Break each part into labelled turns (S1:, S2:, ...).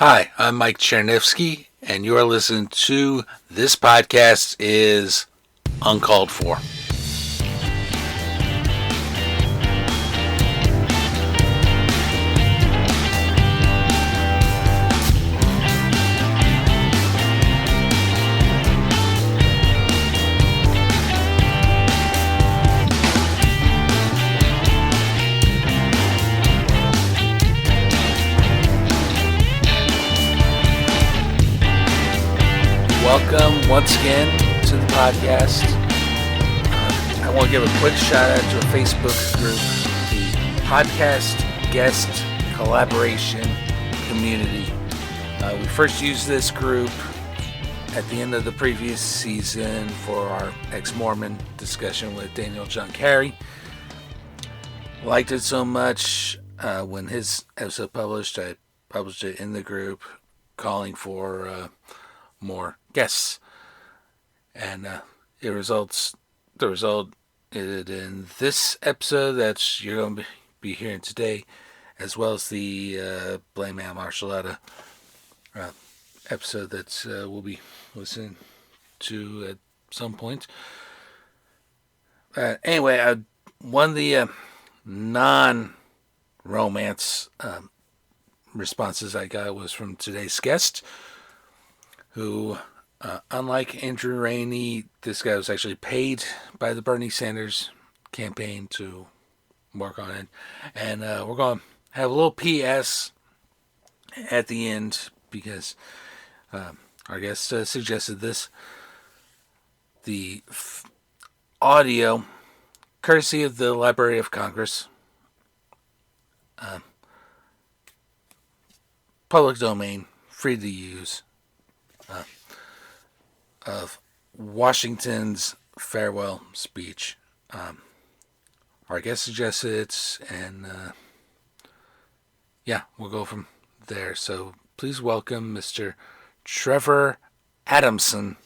S1: Hi, I'm Mike Cherniffsky, and you're listening to This Podcast is Uncalled For. Welcome once again to the podcast. I want to give a quick shout out to a Facebook group, the Podcast Guest Collaboration Community. We first used this group at the end of the previous season for our ex-Mormon discussion with Daniel John Carey. Liked it so much when his episode published, I published it in the group calling for more guests, and the result is in this episode that you're going to be hearing today, as well as the Blame Man Marshalletta episode that we'll be listening to at some point. Anyway, one of the non-romance responses I got was from today's guest, who, unlike Andrew Rainey, this guy was actually paid by the Bernie Sanders campaign to work on it. And we're going to have a little PS at the end because our guest suggested this. The audio, courtesy of the Library of Congress, public domain, free to use, of Washington's farewell speech. Our guest suggested it, and we'll go from there. So please welcome Mr. Trevor Adamson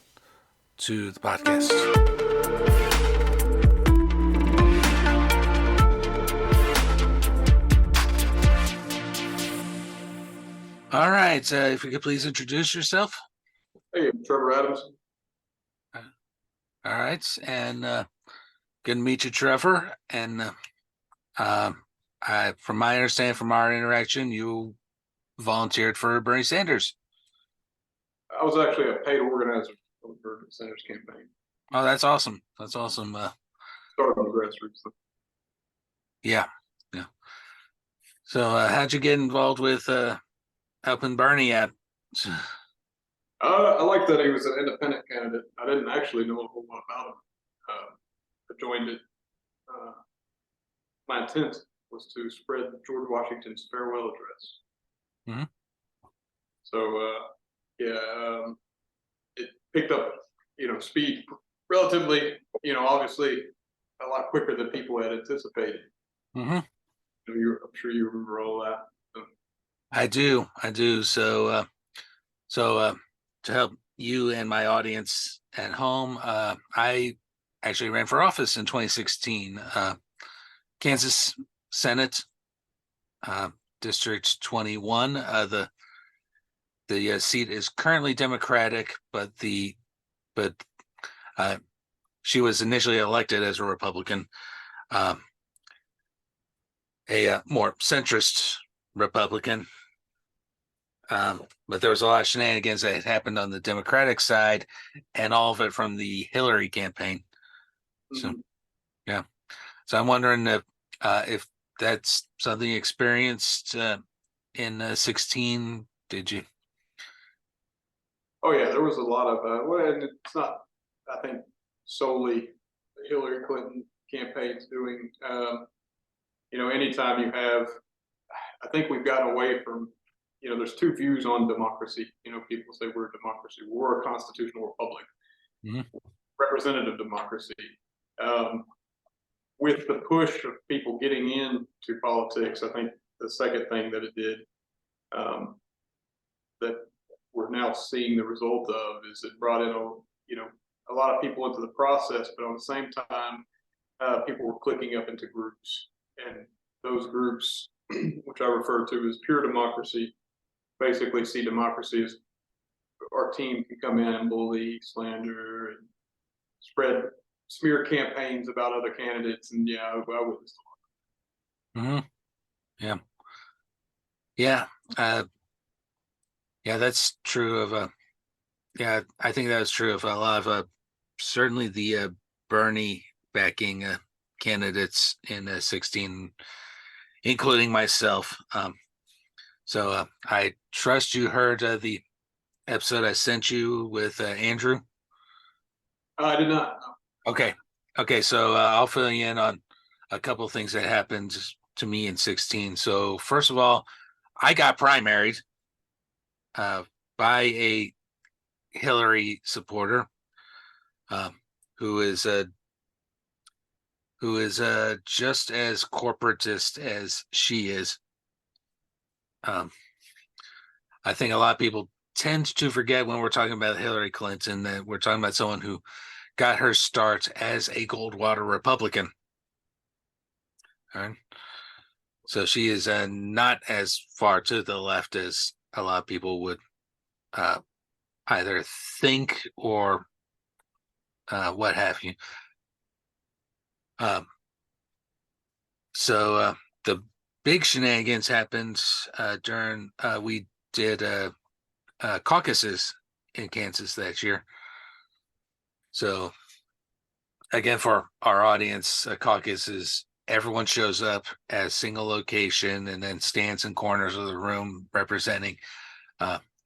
S1: to the podcast. All right, if you could please introduce yourself.
S2: Hey, I'm Trevor Adamson.
S1: All right, and good to meet you, Trevor. And from my understanding from our interaction, you volunteered for Bernie Sanders.
S2: I was actually a paid organizer for the Bernie Sanders campaign.
S1: Oh, that's awesome. That's awesome.
S2: Started on the grassroots.
S1: Yeah. So how'd you get involved with helping Bernie out?
S2: I like that he was an independent candidate. I didn't actually know a whole lot about him. I joined it. My intent was to spread George Washington's farewell address.
S1: Mm-hmm.
S2: So, it picked up, speed relatively, obviously a lot quicker than people had anticipated.
S1: Mm-hmm.
S2: I'm sure you remember all that.
S1: I do. So to help you and my audience at home, I actually ran for office in 2016, Kansas Senate, District 21. The seat is currently Democratic, but she was initially elected as a Republican, a more centrist Republican. But there was a lot of shenanigans that had happened on the Democratic side, and all of it from the Hillary campaign. So, yeah. So I'm wondering if that's something you experienced in 16. Did you?
S2: Oh yeah, there was a lot of and it's not, I think, solely the Hillary Clinton campaign's doing. Anytime you have, I think we've gotten away from, there's two views on democracy. People say we're a democracy, we're a constitutional republic, representative democracy. With the push of people getting into politics, I think the second thing that it did, that we're now seeing the result of, is it brought in a lot of people into the process, but on the same time, people were clicking up into groups, and those groups, which I refer to as pure democracy, basically see democracy as our team can come in and bully, slander, and spread smear campaigns about other candidates. And yeah, I witnessed
S1: Mm-hmm. Yeah. Yeah. Yeah, that's true of yeah, I think that was true of a lot of certainly the Bernie backing candidates in 16, including myself. So I trust you heard the episode I sent you with Andrew.
S2: I did not.
S1: Okay. Okay. So I'll fill you in on a couple of things that happened to me in 16. So first of all, I got primaried by a Hillary supporter um, who is just as corporatist as she is. I think a lot of people tend to forget when we're talking about Hillary Clinton that we're talking about someone who got her start as a Goldwater Republican. All right. So she is not as far to the left as a lot of people would either think or what have you. Um, so the big shenanigans happened during we did caucuses in Kansas that year. So again, for our audience, a caucus is everyone shows up at a single location and then stands in corners of the room representing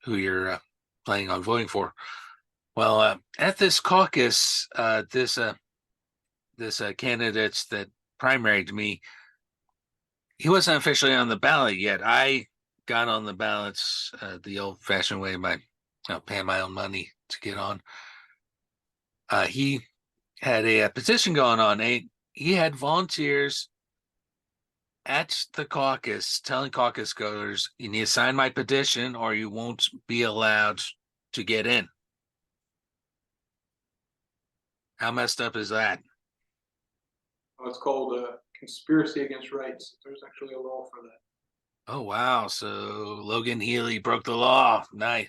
S1: who you're planning on voting for. Well, at this caucus, this candidate that primaried me, he wasn't officially on the ballot yet. I got on the ballots the old-fashioned way by paying my own money to get on. He had a petition going on. He had volunteers at the caucus telling caucus goers, you need to sign my petition or you won't be allowed to get in. How messed up is that?
S2: It's called conspiracy against rights. There's actually a law for that.
S1: Oh, wow. So Logan Healy broke the law. Nice.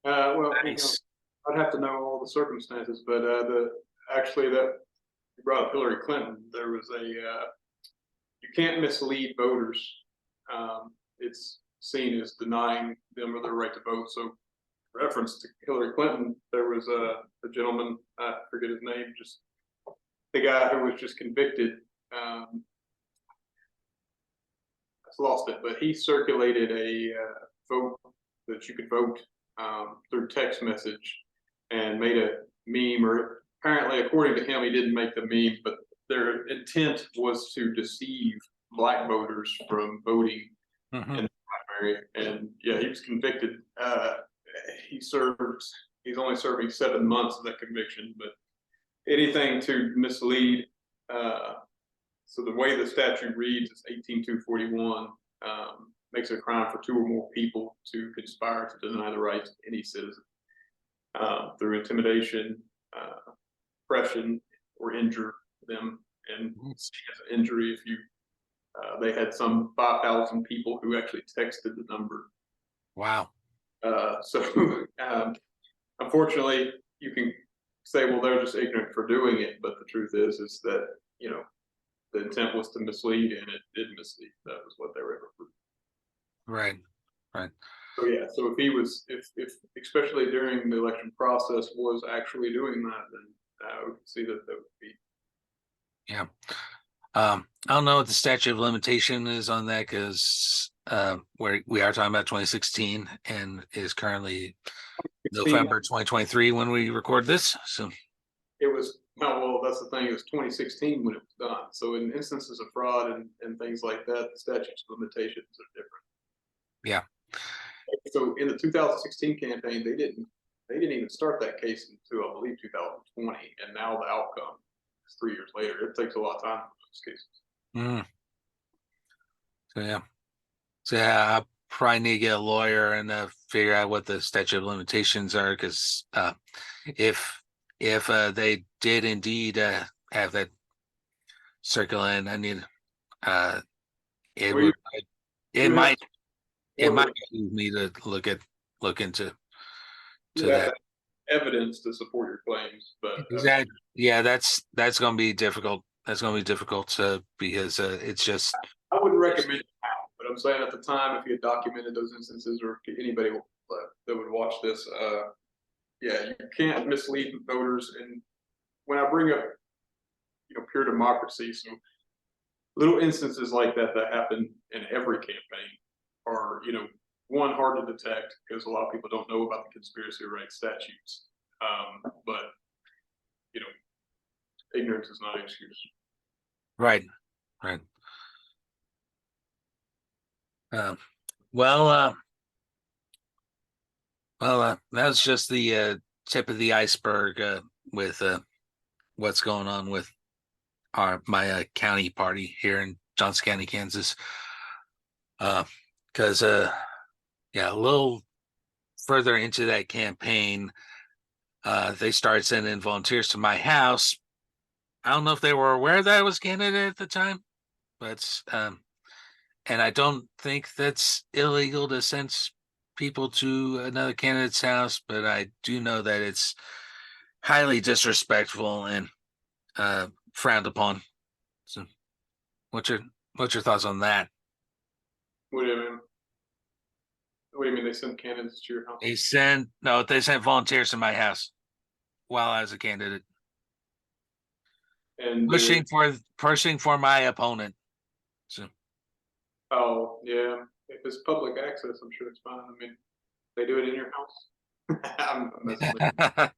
S2: Well,
S1: Nice.
S2: I'd have to know all the circumstances, but actually that you brought up Hillary Clinton. There was you can't mislead voters. It's seen as denying them of their right to vote. So, reference to Hillary Clinton, there was a gentleman, I forget his name, just the guy who was just convicted. I lost it, but he circulated a vote that you could vote through text message and made a meme, or apparently, according to him, he didn't make the meme, but their intent was to deceive black voters from voting in the primary. And yeah, he was convicted. He's only serving 7 months of that conviction, but anything to mislead. So the way the statute reads is 18241, makes it a crime for 2 or more people to conspire to deny the rights of any citizen through intimidation, oppression, or injure them. And as an injury, if you they had some 5,000 people who actually texted the number.
S1: Wow.
S2: So unfortunately, you can say, well, they're just ignorant for doing it, but the truth is that the intent was to mislead, and it did mislead. That was what they were able to.
S1: Right. Right.
S2: So yeah, so if he was, if especially during the election process was actually doing that, then we could see that would be.
S1: Yeah. I don't know what the statute of limitation is on that because we are talking about 2016 and is currently November 2023 when we record this. So
S2: it was well, that's the thing. It was 2016 when it was done. So in instances of fraud and things like that, the statutes of limitations are different.
S1: Yeah.
S2: So in the 2016 campaign, they didn't even start that case until I believe 2020, and now the outcome is 3 years later. It takes a lot of time for those cases.
S1: Mm. So yeah, I probably need to get a lawyer and figure out what the statute of limitations are because if they did indeed have that circle in, I need it
S2: Well,
S1: would it might it
S2: Or
S1: might behoove me to look into
S2: you
S1: to
S2: have to
S1: that.
S2: have evidence to support your claims, but
S1: Exactly. Yeah, that's going to be difficult. That's going to be difficult because it's just
S2: I wouldn't recommend it now. But I'm saying at the time, if you had documented those instances, or anybody that would watch this, yeah, you can't mislead voters. And when I bring up, pure democracy, so little instances like that happen in every campaign are, one, hard to detect because a lot of people don't know about the conspiracy rights statutes. But you know, ignorance is not an excuse.
S1: right, right. Um, well, that's just the tip of the iceberg with what's going on with my county party here in Johnson County, Kansas. Because yeah, a little further into that campaign, they started sending volunteers to my house. I don't know if they were aware that I was candidate at the time, but and I don't think that's illegal to send people to another candidate's house, but I do know that it's highly disrespectful and frowned upon. So, what's your what's your thoughts on that?
S2: What do you mean? What do you mean they send candidates to your house?
S1: They sent volunteers to my house while I was a candidate,
S2: And
S1: pushing for my opponent. So,
S2: oh yeah, if it's public access, I'm sure it's fine. I mean, they do it in your house. I'm messing with you. Yeah.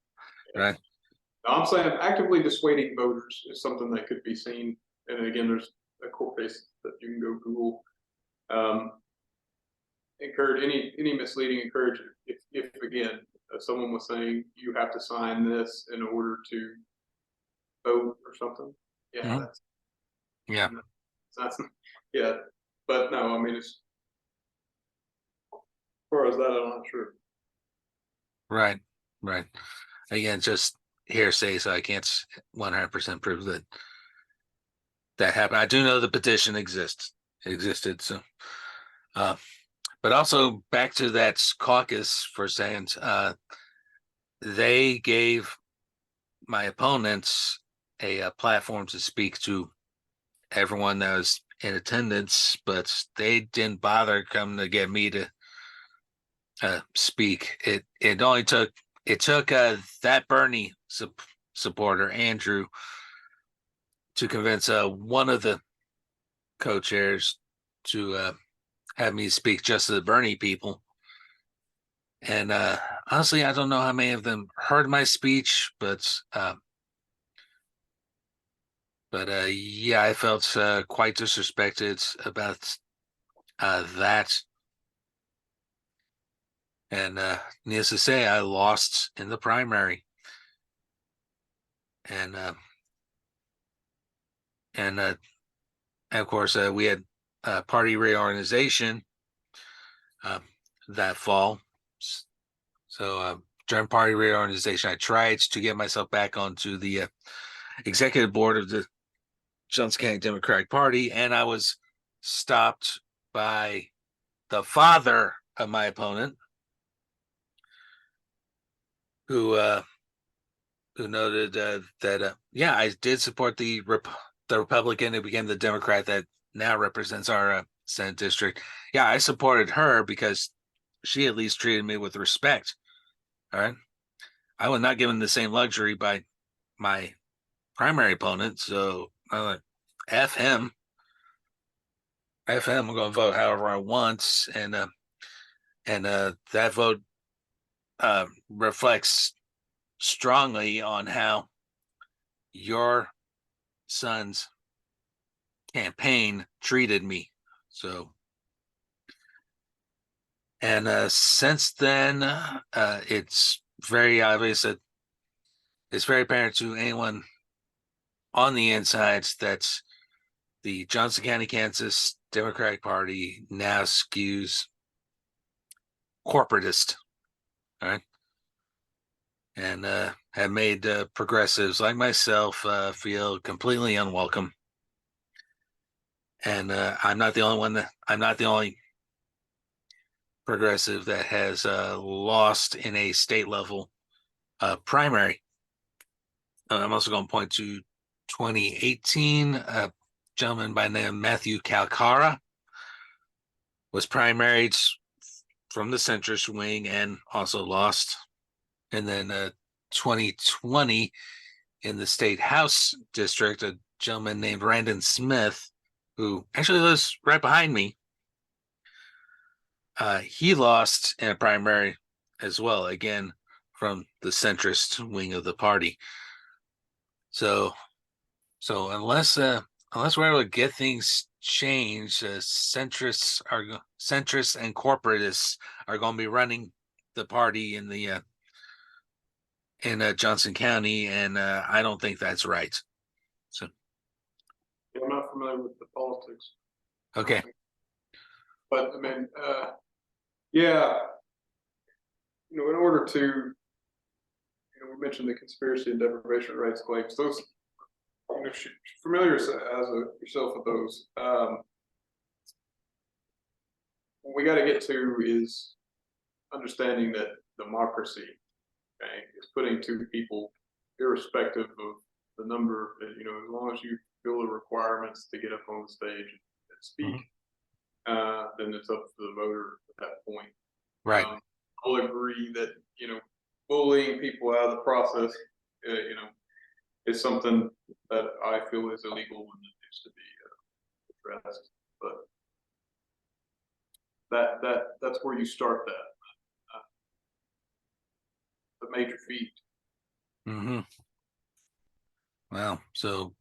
S1: right.
S2: No, I'm saying actively dissuading voters is something that could be seen. And again, there's a court case that you can go Google. Um, encourage any misleading encourage if again someone was saying you have to sign this in order to vote or something. Yeah,
S1: Mhm. Yeah.
S2: that's yeah. But no, I mean as far as that, I'm not sure.
S1: Right. Right. Again, just hearsay, so I can't 100% prove that happened. I do know the petition existed. So, uh, but also back to that caucus for a second. They gave my opponents a platform to speak to everyone that was in attendance, but they didn't bother coming to get me to speak. It took that Bernie supporter Andrew to convince one of the co-chairs to have me speak just to the Bernie people. And honestly, I don't know how many of them heard my speech, but yeah, I felt quite disrespected about that. And needless to say, I lost in the primary. And and of course, we had party reorganization that fall. So during party reorganization, I tried to get myself back onto the executive board of the Johnson County Democratic Party, and I was stopped by the father of my opponent, who noted that yeah, I did support the Republican who became the Democrat that now represents our Senate district. Yeah, I supported her because she at least treated me with respect. All right, I was not given the same luxury by my primary opponent, so I like f him. F him. I'm going to vote however I want, and that vote reflects strongly on how your son's campaign treated me. So, and since then, it's very obvious that it's very apparent to anyone on the insides that the Johnson County, Kansas Democratic Party now skews corporatist, all right, and have made progressives like myself feel completely unwelcome. And I'm not the only one. I'm not the only progressive that has lost in a state level primary. I'm also going to point to 2018, a gentleman by the name of Matthew Calcara was primaried from the centrist wing and also lost. And then 2020 in the state house district, a gentleman named Randon Smith, who actually lives right behind me, he lost in a primary as well, again from the centrist wing of the party. So unless we're able to get things changed, centrists and corporatists are going to be running the party in the in Johnson County, and I don't think that's right. So
S2: Yeah, I'm not familiar with the politics.
S1: okay.
S2: But I mean, yeah, in order to, we mentioned the conspiracy and deprivation of rights claims. Those, familiar as yourself with those. What we got to get to is understanding that democracy, okay, is putting two people, irrespective of the number, as long as you fill the requirements to get up on the stage and speak, then it's up to the voter at that point.
S1: Right.
S2: I'll agree that, bullying people out of the process, is something that I feel is illegal and it needs to be addressed. But that's where you start that. The major feat.
S1: Mm-hmm. Well, so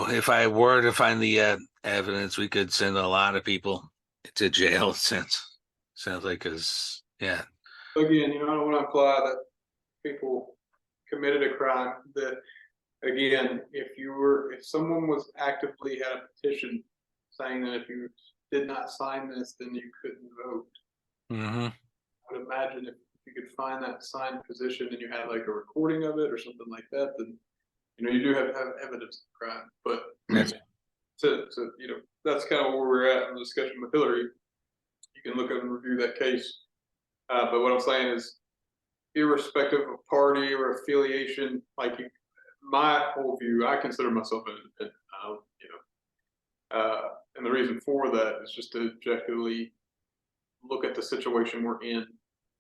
S1: if I were to find the evidence, we could send a lot of people to jail. Sounds like, because yeah.
S2: Again, I don't want to imply that people committed a crime. That again, if someone was actively had a petition saying that if you did not sign this, then you couldn't vote.
S1: Mm-hmm.
S2: I would imagine if you could find that signed position and you had like a recording of it or something like that, then you do have evidence of crime. But
S1: Yes.
S2: That's kind of where we're at in the discussion with Hillary. You can look up and review that case. But what I'm saying is, irrespective of party or affiliation, my whole view, I consider myself an independent. And the reason for that is just to objectively look at the situation we're in,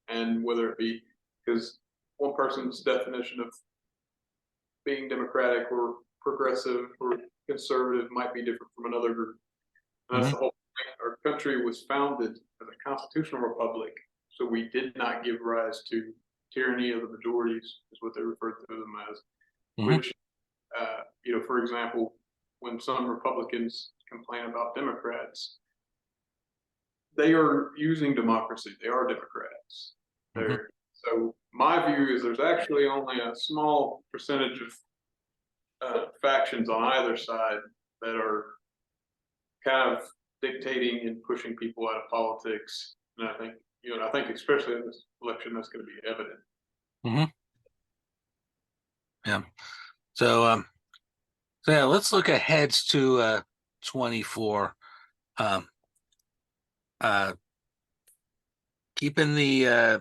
S2: and whether it be because one person's definition of being democratic or progressive or conservative might be different from another group. And that's the whole thing. Our country was founded as a constitutional republic, so we did not give rise to tyranny of the majorities, is what they refer to them as. Which, for example, when some Republicans complain about Democrats, they are using democracy. They are Democrats. So my view is there's actually only a small percentage of factions on either side that are kind of dictating and pushing people out of politics. And I think especially in this election, that's going to be evident.
S1: Mm-hmm. Yeah. So yeah, let's look ahead to 24. Keeping the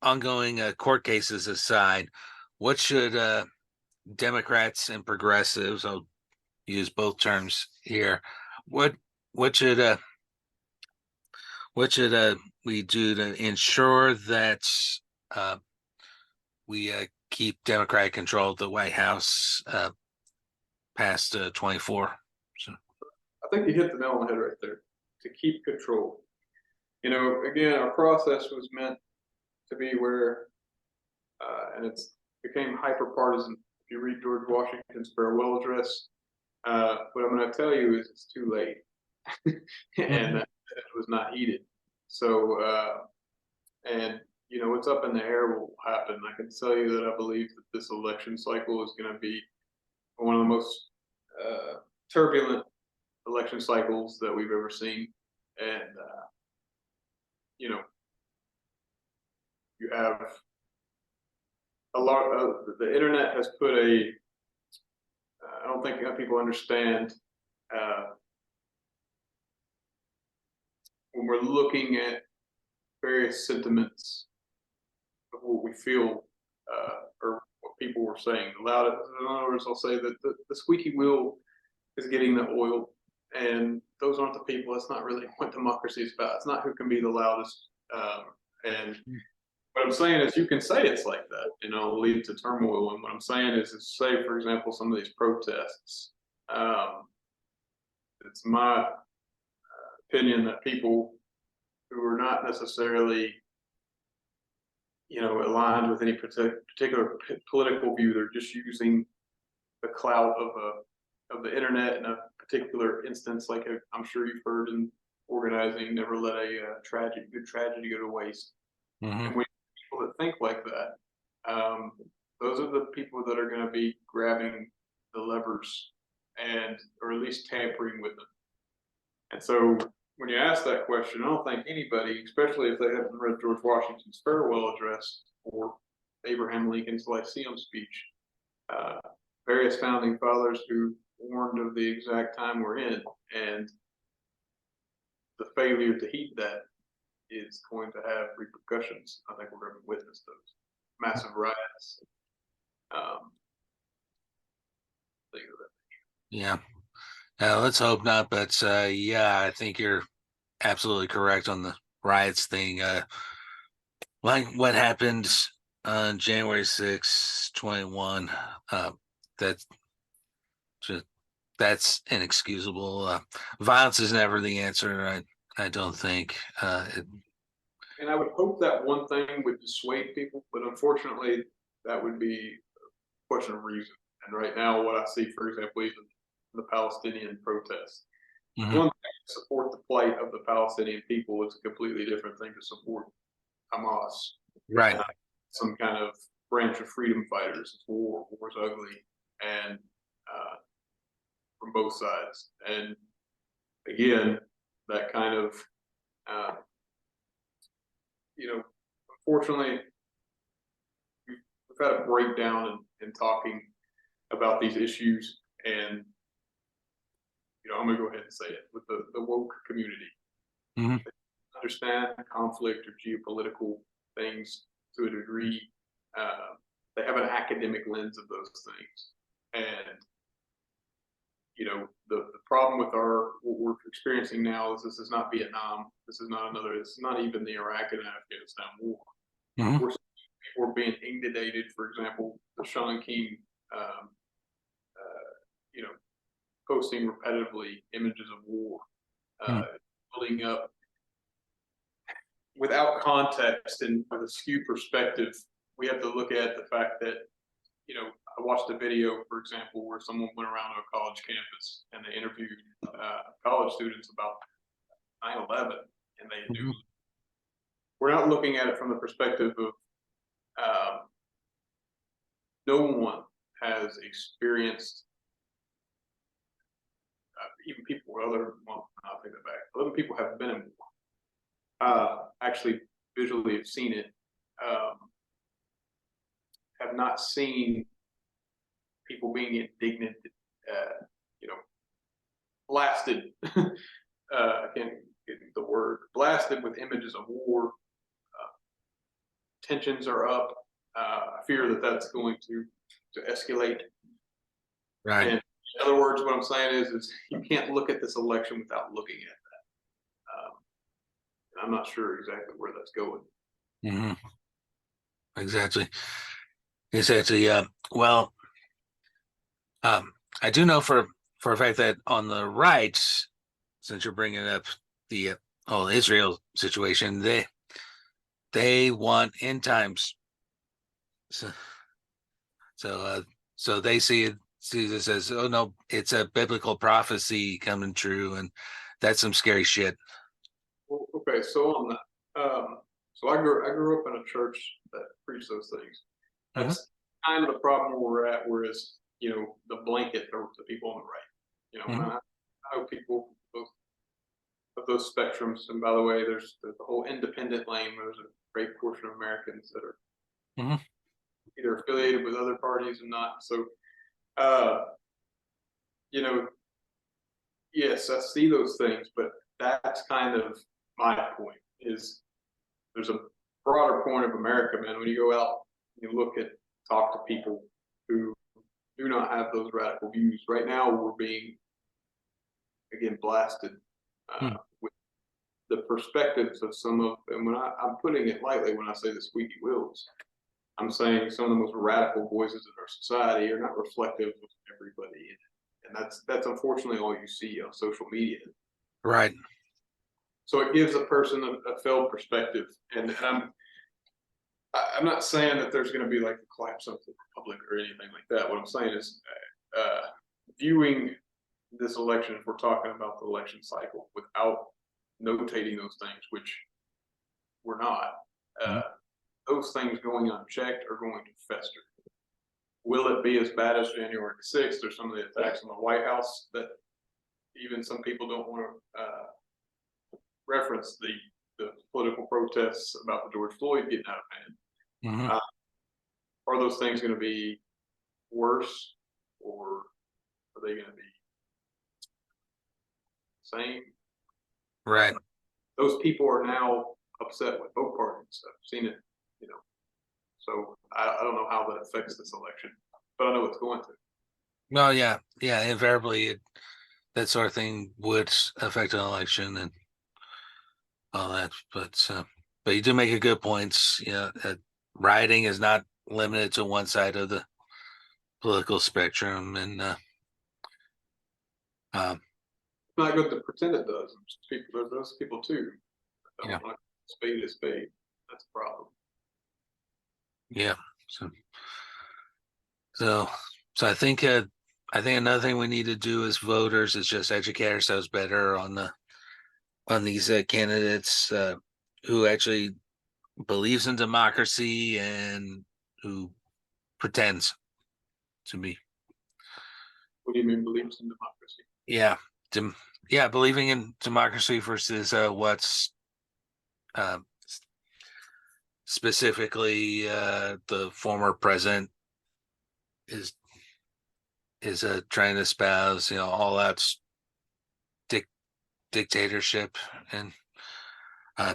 S1: ongoing court cases aside, what should Democrats and progressives, I'll use both terms here, what should we do to ensure that we keep Democratic control of the White House past 24? So
S2: I think you hit the nail on the head right there. To keep control. Again, our process was meant to be where, and it's became hyper partisan. If you read George Washington's farewell address, what I'm going to tell you is it's too late, and that it was not heeded. So, what's up in the air will happen. I can tell you that I believe that this election cycle is going to be one of the most turbulent election cycles that we've ever seen. And, you have a lot of the internet has put I don't think people understand when we're looking at various sentiments of what we feel, or what people were saying, the loudest, in other words, I'll say that the squeaky wheel is getting the oil, and those aren't the people. That's not really what democracy is about. It's not who can be the loudest. And what I'm saying is, you can say it's like that, lead to turmoil. And what I'm saying is say, for example, some of these protests. It's my opinion that people who are not necessarily, aligned with any particular political view, they're just using the clout of the internet in a particular instance. Like I'm sure you've heard in organizing, never let a good tragedy go to waste.
S1: Mm-hmm.
S2: And when people that think like that, those are the people that are going to be grabbing the levers or at least tampering with them. And so when you ask that question, I don't think anybody, especially if they haven't read George Washington's farewell address or Abraham Lincoln's Lyceum speech, various founding fathers who warned of the exact time we're in, and the failure to heed that is going to have repercussions. I think we're going to witness those massive riots. Things of that.
S1: Yeah. Let's hope not. But yeah, I think you're absolutely correct on the riots thing. Like what happened on January 6, 21, that just that's inexcusable. Violence is never the answer. I don't think.
S2: And I would hope that one thing would dissuade people, but unfortunately, that would be a question of reason. And right now, what I see, for example, even the Palestinian protests,
S1: Mm-hmm.
S2: one thing to support the plight of the Palestinian people is a completely different thing to support Hamas.
S1: Right.
S2: Some kind of branch of freedom fighters. It's war. War's ugly, and from both sides. And again, that kind of, unfortunately, we've had a breakdown in talking about these issues, and I'm gonna go ahead and say it with the woke community.
S1: Mm-hmm.
S2: They understand conflict or geopolitical things to a degree. They have an academic lens of those things, and the problem with what we're experiencing now is this is not Vietnam. This is not even the Iraq and Afghanistan war.
S1: Mm-hmm.
S2: We're being inundated, for example, the Sean King, posting repetitively images of war, building up without context and with a skewed perspective. We have to look at the fact that, I watched a video, for example, where someone went around to a college campus and they interviewed college students about 9/11, and they knew. We're not looking at it from the perspective of no one has experienced, even people with I'll take that back. Other people have been in war, actually visually have seen it, have not seen people being indignant, blasted. I can't get the word, blasted with images of war. Tensions are up. I fear that that's going to escalate.
S1: Right.
S2: And in other words, what I'm saying is you can't look at this election without looking at that. And I'm not sure exactly where that's going.
S1: Mm-hmm. Exactly. Well, I do know for a fact that on the right, since you're bringing up the whole Israel situation, they want end times. So they see this as, oh no, it's a biblical prophecy coming true, and that's some scary shit.
S2: Well, okay, so on that, so I grew up in a church that preached those things. That's kind of the problem where we're at, whereas the blanket or the people on the right. I know people of those spectrums, and by the way, there's the whole independent lane. There's a great portion of Americans that are either affiliated with other parties and not. So, yes, I see those things, but that's kind of my point is there's a broader point of America, man. When you go out, you talk to people who do not have those radical views. Right now, we're being, again, blasted with the perspectives of some of, and I'm putting it lightly when I say the squeaky wheels, I'm saying some of the most radical voices in our society are not reflective of everybody in it. And that's unfortunately all you see on social media.
S1: Right.
S2: So it gives a person a failed perspective. And I'm not saying that there's going to be like a collapse of the republic or anything like that. What I'm saying is viewing this election, if we're talking about the election cycle, without notating those things, which we're not, those things going unchecked are going to fester. Will it be as bad as January 6th or some of the attacks on the White House that even some people don't want to reference the political protests about the George Floyd getting out of hand? Are those things going to be worse, or are they going to be the same?
S1: Right.
S2: Those people are now upset with both parties. I've seen it, So I don't know how that affects this election, but I know it's going to.
S1: Well, yeah, invariably that sort of thing would affect an election and all that. But you do make a good point. Rioting is not limited to one side of the political spectrum, and
S2: it's not good to pretend it does. There's those people too. Don't want spade is spade. That's a problem.
S1: Yeah. So I think another thing we need to do as voters is just educate ourselves better on these candidates who actually believes in democracy and who pretends to be.
S2: What do you mean believes in democracy?
S1: Yeah, believing in democracy versus what's specifically the former president is trying to espouse, all out dictatorship and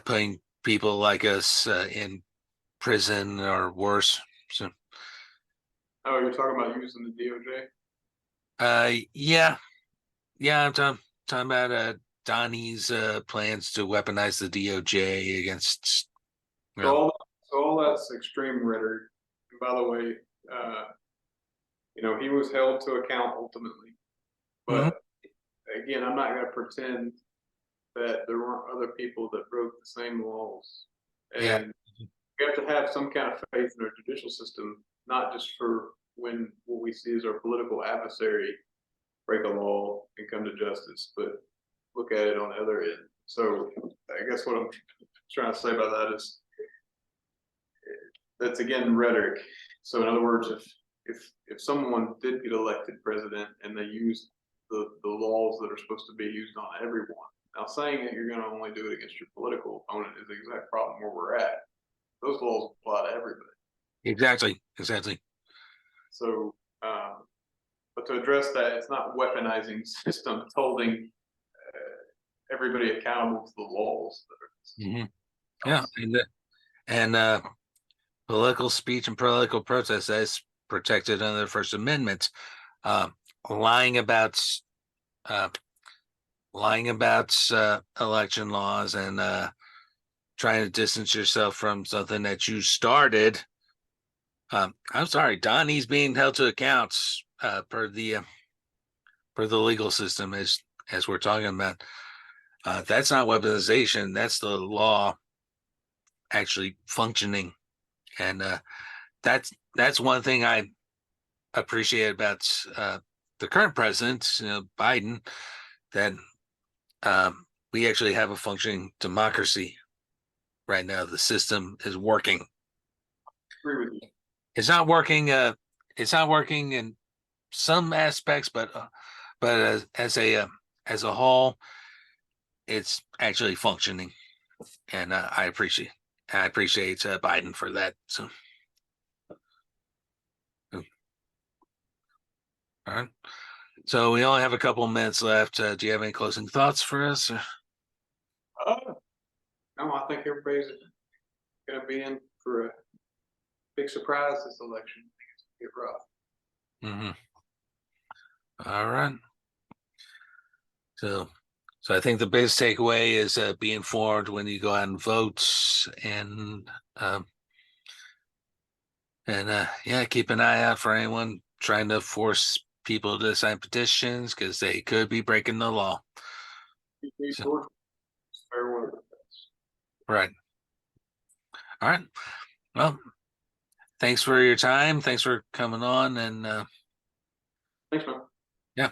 S1: putting people like us in prison or worse. So,
S2: oh, you're talking about using the DOJ?
S1: Yeah, I'm talking about Donnie's plans to weaponize the DOJ against.
S2: So all that's extreme rhetoric. And by the way, he was held to account ultimately, but again, I'm not going to pretend that there weren't other people that broke the same laws. And we have to have some kind of faith in our judicial system, not just for when what we see as our political adversary break a law and come to justice, but look at it on the other end. So I guess what I'm trying to say by that is that's again rhetoric. So in other words, if someone did get elected president and they used the laws that are supposed to be used on everyone, now saying that you're going to only do it against your political opponent is the exact problem where we're at. Those laws apply to everybody.
S1: Exactly.
S2: So, but to address that, it's not weaponizing system. It's holding everybody accountable to the laws.
S1: Yeah, and political speech and political protest is protected under the First Amendment. Lying about election laws and trying to distance yourself from something that you started. I'm sorry, Donnie's being held to account per the legal system as we're talking about. That's not weaponization. That's the law actually functioning, and that's one thing I appreciate about the current president, Biden, that we actually have a functioning democracy right now. The system is working.
S2: I agree with you.
S1: It's not working. It's not working in some aspects, but as a whole, it's actually functioning, and I appreciate Biden for that. So, all right. So we only have a couple of minutes left. Do you have any closing thoughts for us?
S2: No, I think everybody's going to be in for a big surprise this election. I think it's going to get rough.
S1: All right. So I think the biggest takeaway is be informed when you go out and vote, and keep an eye out for anyone trying to force people to sign petitions, because they could be breaking the law. So,
S2: Fair weather.
S1: right. All right. Well, thanks for your time. Thanks for coming on, and
S2: Thanks, man.
S1: yeah.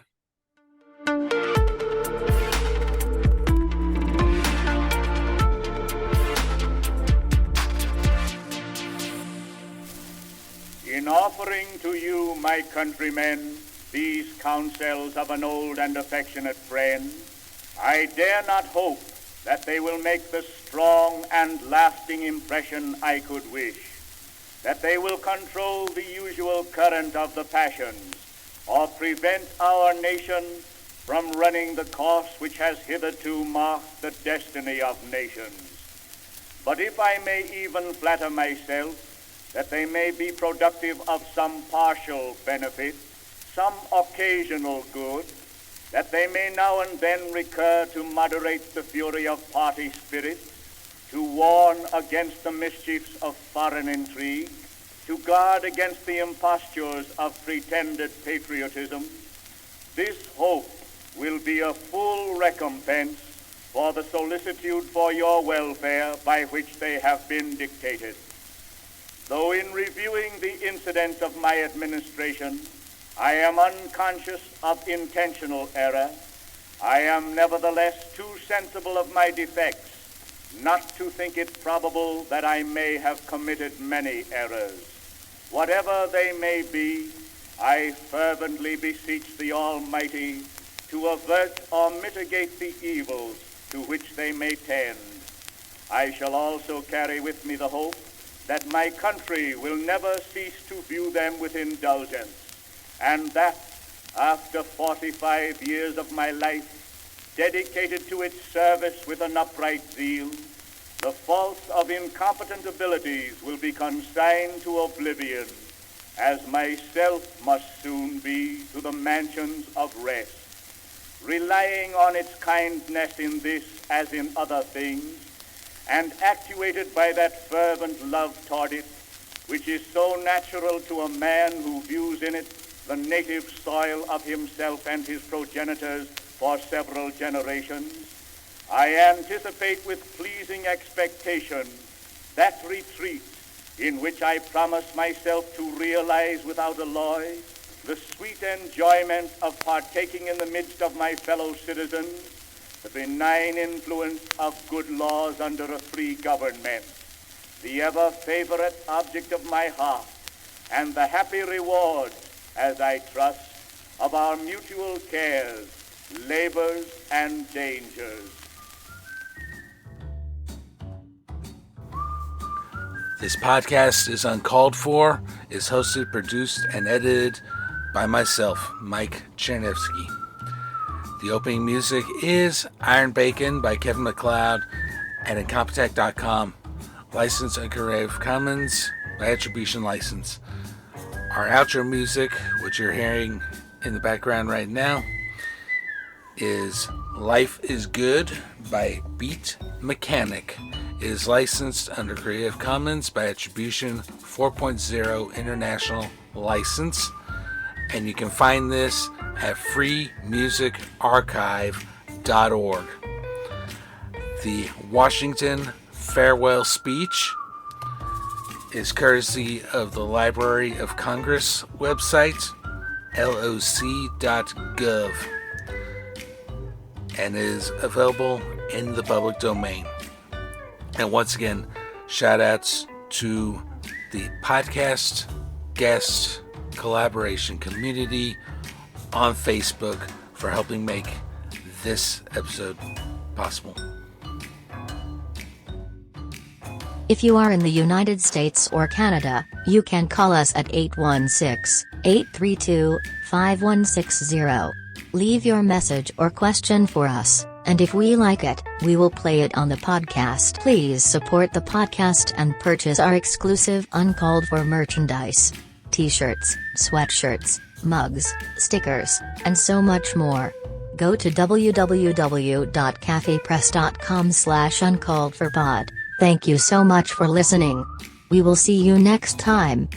S3: In offering to you, my countrymen, these counsels of an old and affectionate friend, I dare not hope that they will make the strong and lasting impression I could wish, that they will control the usual current of the passions, or prevent our nation from running the course which has hitherto marked the destiny of nations. But if I may even flatter myself that they may be productive of some partial benefit, some occasional good, that they may now and then recur to moderate the fury of party spirit, to warn against the mischiefs of foreign intrigue, to guard against the impostures of pretended patriotism, this hope will be a full recompense for the solicitude for your welfare by which they have been dictated. Though in reviewing the incidents of my administration, I am unconscious of intentional error, I am nevertheless too sensible of my defects not to think it probable that I may have committed many errors. Whatever they may be, I fervently beseech the Almighty to avert or mitigate the evils to which they may tend. I shall also carry with me the hope that my country will never cease to view them with indulgence, and that, after 45 years of my life dedicated to its service with an upright zeal, the faults of incompetent abilities will be consigned to oblivion, as myself must soon be to the mansions of rest. Relying on its kindness in this as in other things, and actuated by that fervent love toward it, which is so natural to a man who views in it the native soil of himself and his progenitors for several generations, I anticipate with pleasing expectation that retreat in which I promise myself to realize without alloy the sweet enjoyment of partaking in the midst of my fellow citizens the benign influence of good laws under a free government, the ever-favorite object of my heart, and the happy reward, as I trust, of our mutual cares, labors, and dangers.
S1: This podcast is Uncalled For, is hosted, produced, and edited by myself, Mike Cherniewski. The opening music is Iron Bacon by Kevin MacLeod at Incompetech.com. Licensed under Creative Commons by Attribution License. Our outro music, which you're hearing in the background right now, is Life is Good by Beat Mechanic. It is licensed under Creative Commons by Attribution 4.0 International License. And you can find this at freemusicarchive.org. The Washington farewell speech is courtesy of the Library of Congress website, loc.gov, and is available in the public domain. And once again, shout outs to the podcast guest collaboration community on Facebook for helping make this episode possible.
S4: If you are in the United States or Canada, you can call us at 816-832-5160. Leave your message or question for us, and if we like it, we will play it on the podcast. Please support the podcast and purchase our exclusive Uncalled For merchandise. T-shirts, sweatshirts, mugs, stickers, and so much more. Go to www.cafepress.com/uncalledforpod. Thank you so much for listening. We will see you next time.